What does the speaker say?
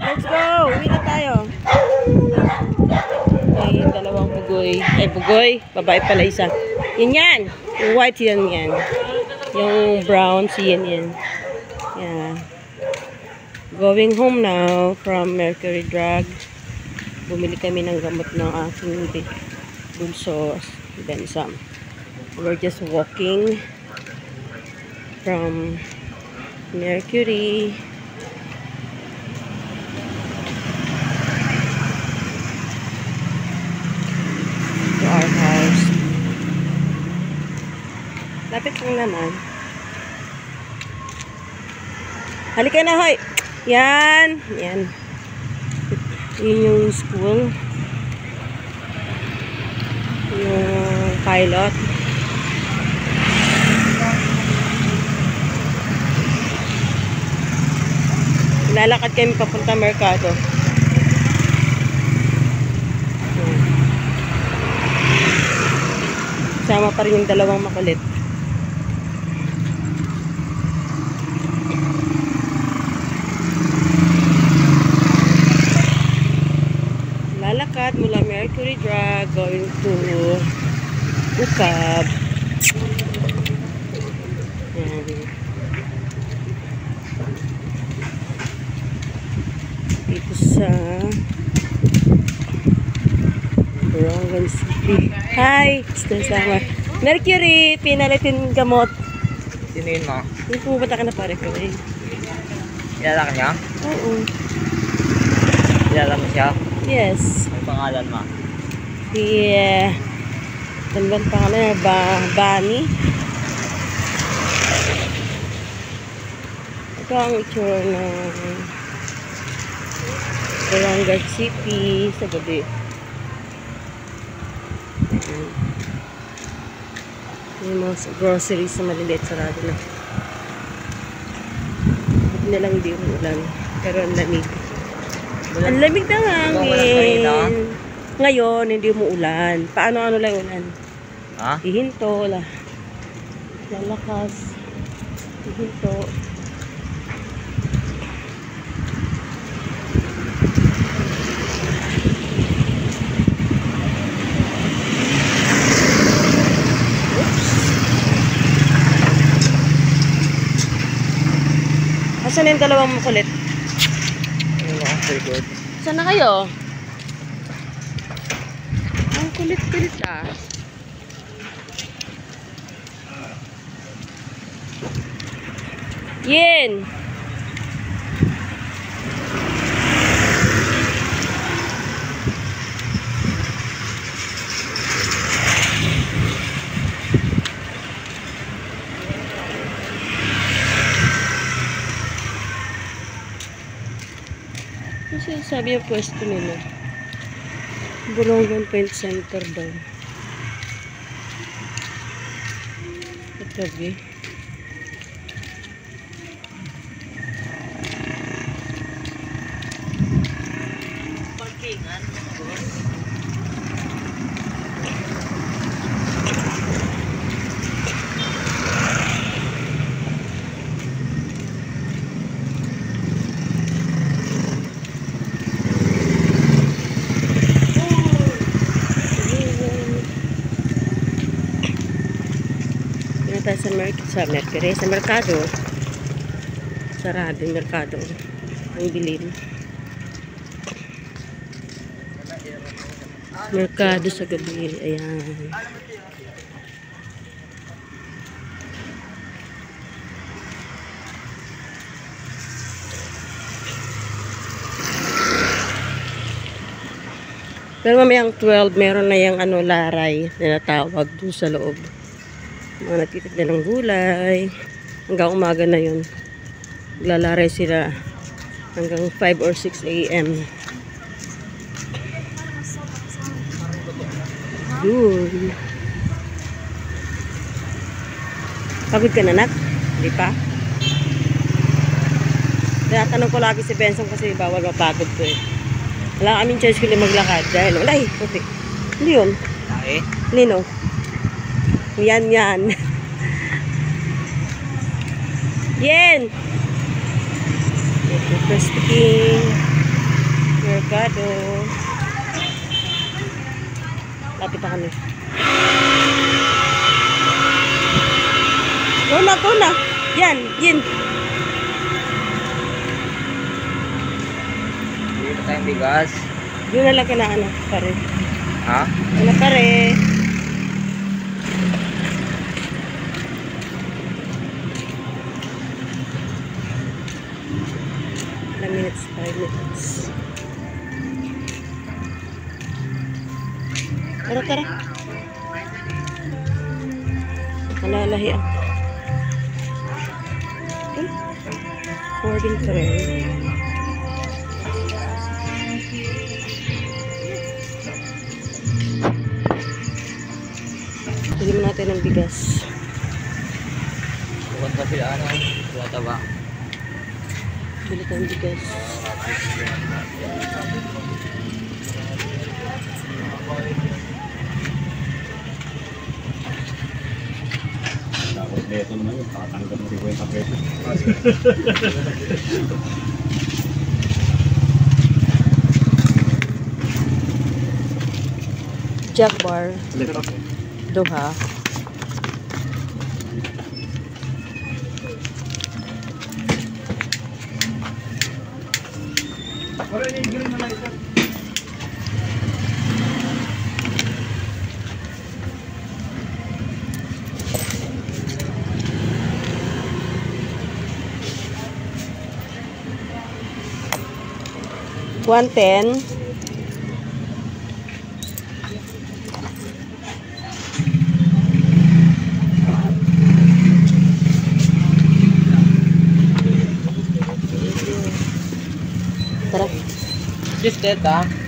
Let's go! Uwi na tayo. May dalawang bugoy. Ay, bugoy. Babae pala isa. Yan yan. Yung white yan yan. Yung brown si yan yan. Yeah. Going home now from Mercury Drug. Bumili kami ng gamot ng aking bunso. Then some. We're just walking from Mercury to our house. Lapit lang naman. Halika na, hoy! Yan! Yan. Yun yung school. Yung pilot. Lalakad kami papunta Mercado. Sama pa rin yung dalawang makulit. Lalakad mula Mercury Drug going to Ukab. Dito sa Borongan City. Hi! Sama. Mercury! Pinalitin gamot. Sino yun mo? Yung pumunta ka na pare ko eh. Kilala ka niya? Oo. Kilala mo siya? Yes. Ang pangalan mo? Si ano ba ang pangalan? Bani. Ito ang itsura ng Borongan City sa gabi. Yung mga groceries sa maliliit sarado na. Hindi na lang hindi umulan. Pero ang lamig. Ang lamig na hangin. Ngayon, hindi umuulan. Paano lang ulan? Ha? Hihinto. Lalakas. Hihinto. Asan yung dalawang makulit? Very good. Saan na kayo? Ang kulit-kulit ah. Yen! Kasi sabi yung pwesto nila. Borongan Paint Center daw. Katabi. Parkingan. Sa Mercury, sa Mercado. Sarado yung Mercado. Ang dilim. Mercado sa gabi. Ayan. Pero mamayang 12, meron na yung laray na natawag dun sa loob. Mga nagtitinda ng gulay. Hanggang umaga na yun. Naglalaray sila hanggang 5 or 6 a.m. Yun. Pagod ka na, Nat? Hindi pa? Tinatanong ko lagi si Benson kasi bawal mapagod ko eh. Wala kaming choice kung maglakad. Dahil, walay, puti. Hindi yun. Ay? Nino? Yan, yan. Yen! Crispy King. Mercado. Lapit na kami. Go na, go na. Yan, yin. Dito tayong bigas. Yun na lang ka na ano, pare. Ha? Ano pare? Ilang minutes? 5 minutes. Tara, tara. Malalahi ako. Okay. Boarding train. Bili mo natin ng bigas. Bukan pa sila ano. Wata ba? Bili tayong bigas. Tapos neto naman yun, tatanggap mo 50 pesos. Jack bar. Duha. $110. Tara. Just that, ha?